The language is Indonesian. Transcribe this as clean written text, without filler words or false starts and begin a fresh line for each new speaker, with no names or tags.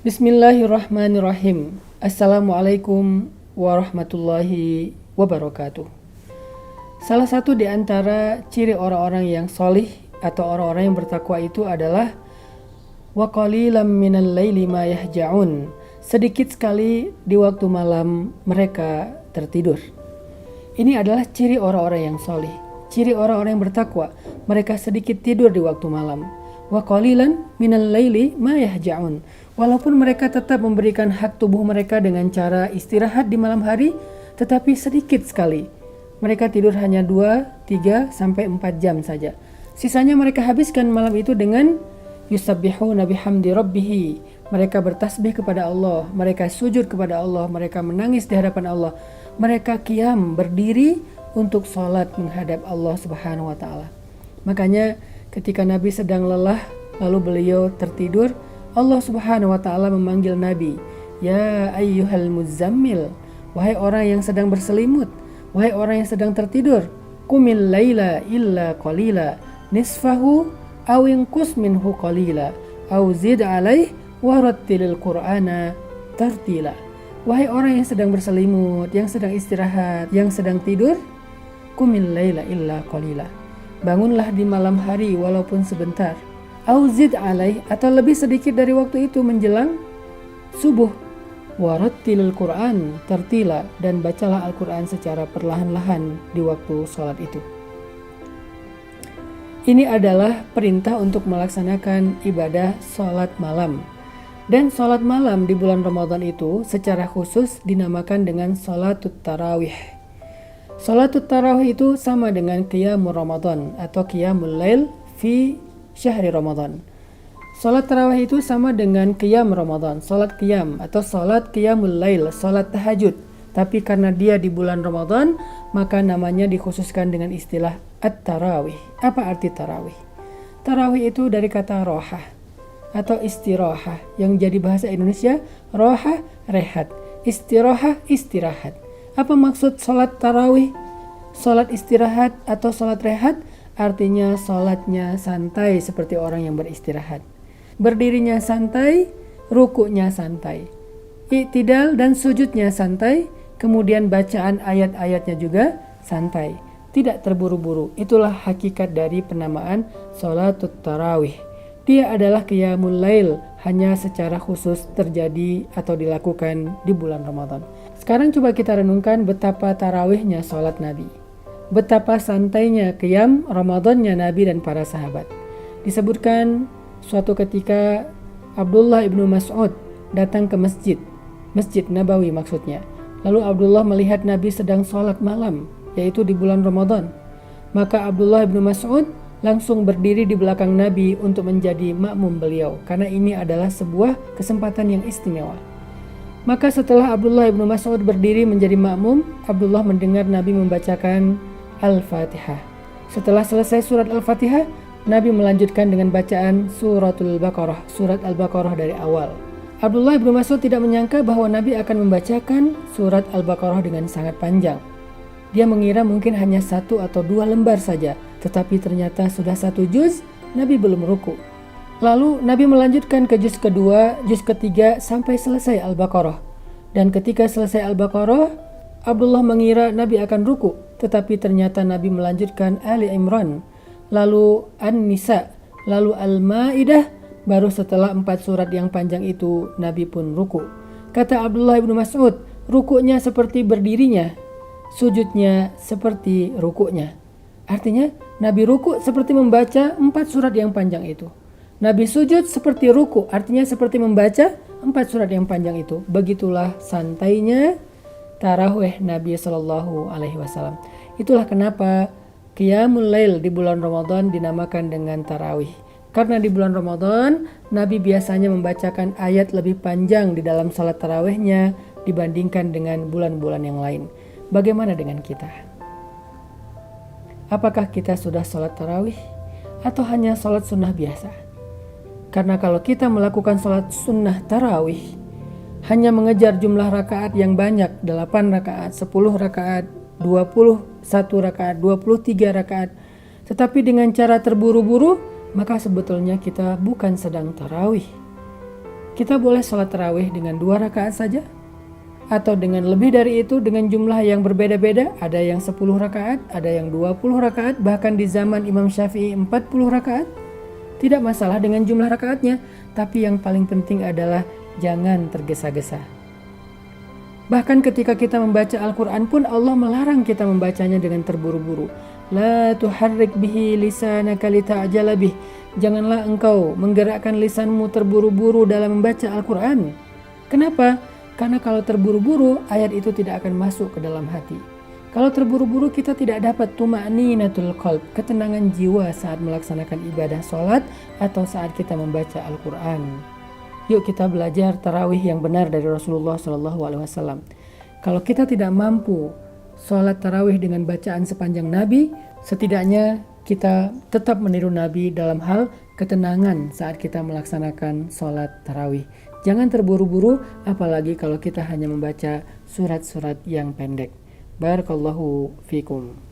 Bismillahirrahmanirrahim. Assalamualaikum warahmatullahi wabarakatuh. Salah satu di antara ciri orang-orang yang solih atau orang-orang yang bertakwa itu adalah wa qalilam minal laili ma yahja'un. Sedikit sekali di waktu malam mereka tertidur. Ini adalah ciri orang-orang yang solih, ciri orang-orang yang bertakwa. Mereka sedikit tidur di waktu malam. Wa qalilan minal laili ma yahja'un. Walaupun mereka tetap memberikan hak tubuh mereka dengan cara istirahat di malam hari, tetapi sedikit sekali. Mereka tidur hanya 2, 3, sampai 4 jam saja. Sisanya mereka habiskan malam itu dengan yusabbihuna bihamdi rabbihi. Mereka bertasbih kepada Allah, mereka sujud kepada Allah, mereka menangis di hadapan Allah. Mereka qiyam, berdiri untuk sholat menghadap Allah Subhanahu wa ta'ala. Makanya ketika Nabi sedang lelah, lalu beliau tertidur, Allah Subhanahu wa ta'ala memanggil Nabi, ya ayyuhal muzammil, wahai orang yang sedang berselimut, wahai orang yang sedang tertidur, qumil laila illa qalila, nisfahu aw inqus minhu qalila, aw zid alaih warattilil qur'ana tartila. Wahai orang yang sedang berselimut, yang sedang istirahat, yang sedang tidur, qumil laila illa qalila, bangunlah di malam hari walaupun sebentar. Auzid alaih, atau lebih sedikit dari waktu itu menjelang subuh. Warattilil Qur'an tartila, dan bacalah Al-Quran secara perlahan-lahan di waktu sholat itu. Ini adalah perintah untuk melaksanakan ibadah sholat malam. Dan sholat malam di bulan Ramadan itu secara khusus dinamakan dengan sholatut tarawih. Sholatut tarawih itu sama dengan qiyamul Ramadan atau qiyamul lail fi syahri Ramadan. Salat tarawih itu sama dengan qiyam Ramadan, salat qiyam atau salat qiyamul lail, salat tahajud. Tapi karena dia di bulan Ramadan, maka namanya dikhususkan dengan istilah at-tarawih. Apa arti tarawih? Tarawih itu dari kata rohah atau istirahah, yang jadi bahasa Indonesia rohah, rehat, istirahah, istirahat. Apa maksud salat tarawih? Salat istirahat atau salat rehat? Artinya sholatnya santai seperti orang yang beristirahat. Berdirinya santai, rukuknya santai. Iktidal dan sujudnya santai, kemudian bacaan ayat-ayatnya juga santai. Tidak terburu-buru. Itulah hakikat dari penamaan sholatut tarawih. Dia adalah qiyamul lail, hanya secara khusus terjadi atau dilakukan di bulan Ramadan. Sekarang coba kita renungkan betapa tarawihnya sholat Nabi. Betapa santainya qiyam Ramadannya Nabi dan para sahabat. Disebutkan suatu ketika Abdullah ibnu Mas'ud datang ke Masjid Nabawi maksudnya. Lalu Abdullah melihat Nabi sedang sholat malam, yaitu di bulan Ramadan. Maka Abdullah ibnu Mas'ud langsung berdiri di belakang Nabi untuk menjadi makmum beliau, karena ini adalah sebuah kesempatan yang istimewa. Maka setelah Abdullah ibnu Mas'ud berdiri menjadi makmum, Abdullah mendengar Nabi membacakan Al-Fatihah. Setelah selesai surat Al-Fatihah, Nabi melanjutkan dengan bacaan suratul Baqarah, surat Al-Baqarah dari awal. Abdullah bin Mas'ud tidak menyangka bahwa Nabi akan membacakan surat Al-Baqarah dengan sangat panjang. Dia mengira mungkin hanya 1 atau 2 lembar saja, tetapi ternyata sudah 1 juz, Nabi belum ruku. Lalu Nabi melanjutkan ke juz kedua, juz ketiga sampai selesai Al-Baqarah. Dan ketika selesai Al-Baqarah, Abdullah mengira Nabi akan ruku, tetapi ternyata Nabi melanjutkan Ali Imran, lalu An-Nisa, lalu Al-Ma'idah, baru setelah 4 surat yang panjang itu Nabi pun ruku. Kata Abdullah bin Mas'ud, rukuknya seperti berdirinya, sujudnya seperti rukuknya. Artinya Nabi ruku seperti membaca 4 surat yang panjang itu. Nabi sujud seperti ruku, artinya seperti membaca 4 surat yang panjang itu. Begitulah santainya tarawih Nabi Shallallahu Alaihi Wasallam. Itulah kenapa qiyamul lail di bulan Ramadan dinamakan dengan tarawih. Karena di bulan Ramadan Nabi biasanya membacakan ayat lebih panjang di dalam salat tarawihnya dibandingkan dengan bulan-bulan yang lain. Bagaimana dengan kita? Apakah kita sudah salat tarawih atau hanya salat sunnah biasa? Karena kalau kita melakukan salat sunnah tarawih, hanya mengejar jumlah rakaat yang banyak, 8 rakaat, 10 rakaat, 21 rakaat, 23 rakaat, tetapi dengan cara terburu-buru, maka sebetulnya kita bukan sedang tarawih. Kita boleh sholat tarawih dengan 2 rakaat saja, atau dengan lebih dari itu dengan jumlah yang berbeda-beda. Ada yang 10 rakaat, ada yang 20 rakaat, bahkan di zaman Imam Syafi'i 40 rakaat. Tidak masalah dengan jumlah rakaatnya, tapi yang paling penting adalah jangan tergesa-gesa. Bahkan ketika kita membaca Al-Quran pun Allah melarang kita membacanya dengan terburu-buru. La tuharrik bihi lisanaka lita'jala bih. Janganlah engkau menggerakkan lisanmu terburu-buru dalam membaca Al-Quran. Kenapa? Karena kalau terburu-buru, ayat itu tidak akan masuk ke dalam hati. Kalau terburu-buru, kita tidak dapat tuma'ninatul qalb, ketenangan jiwa saat melaksanakan ibadah sholat atau saat kita membaca Al-Quran. Yuk kita belajar tarawih yang benar dari Rasulullah SAW. Kalau kita tidak mampu sholat tarawih dengan bacaan sepanjang Nabi, setidaknya kita tetap meniru Nabi dalam hal ketenangan saat kita melaksanakan sholat tarawih. Jangan terburu-buru, apalagi kalau kita hanya membaca surat-surat yang pendek. Barakallahu fikum.